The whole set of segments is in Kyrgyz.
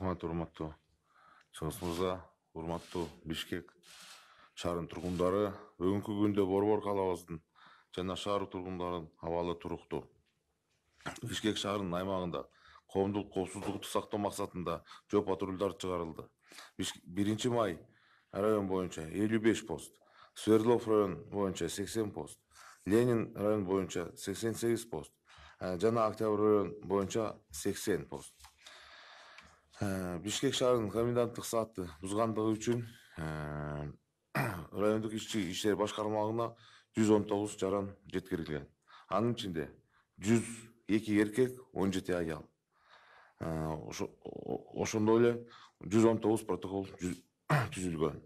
Рахмат, урматтуу Чыңгыз мырза, урматтуу Бишкек шаарынын тургундары, бүгүнкү күндө Борбор калабыбыздын жана шаар тургундарынын абалы туруктуу. Бишкек шаарынын аймагында коомдук коопсуздукту сактоо максатында жөө патрулдар чыгарылды. 1 май район боюнча 55 пост, Свердлов район боюнча 80 пост, Ленин район боюнча 88 пост, жана Октябрь район боюнча 80 пост. Бишкек шаарынын коменданттык саатты бузгандыгы үчүн райондук ички иштер башкармалыгына 119 жаран жеткирилген. Анын ичинде 102 эркек, 17 аял. Ошондой эле 119 протокол түзүлгөн.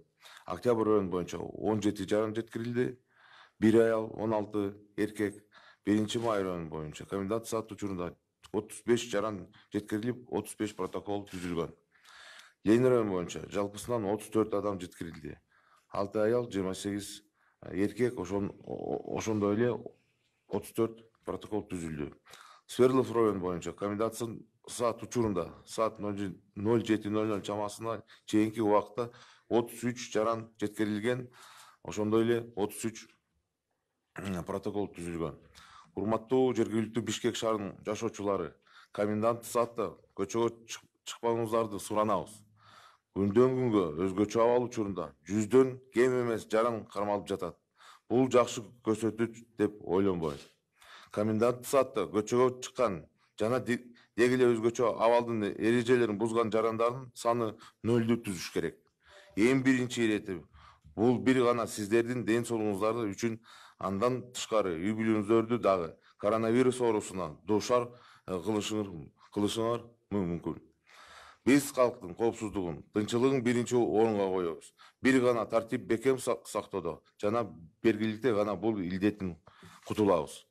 Октябрь район боюнча 17 жаран жеткирилди, 1 аял, 16 эркек. 1 май район боюнча комендант саат учурунда 35 жаран жеткирилип, 35 протокол түзүлгөн. Ленин район боюнча жалпысынан 34 адам жеткирилди. 6 аял, 28 эркек, ошондой эле 34 протокол түзүлдү. Свердлов район боюнча комендант саат учурунда саат 07:00 чамасына чейинки убакытта 33 жаран жеткирилген, ошондой эле 33 протокол түзүлгөн. Урматтуу жергиликтүү Бишкек шаарынын жашоочулары, комендант саатта көчөгө чыкпаңыңыздарды суранабыз. Күндөн күнгө өзгөчө абал учурунда 100дөн кем эмес жаран кармалып жатат. Бул жакшы көрсөтүч деп ойлонбойм. Комендант саатта көчөгө чыккан жана деги эле өзгөчө абалдын эрежелерин бузган жарандардын саны 0 түзүш керек. Эң биринчи ирети бул бир гана сиздердин ден соолугуңуздар үчүн, андан тышкары үй бүлөңүздөрдү дагы коронавирус оорусуна дуушар кылышыңар мүмкүн. Биз калктын коопсуздугун, тынччылыгын биринчи орунга коебуз. Бир гана тартип бекем сактоодо жана бергиликте гана бул илдеттен кутулабыз.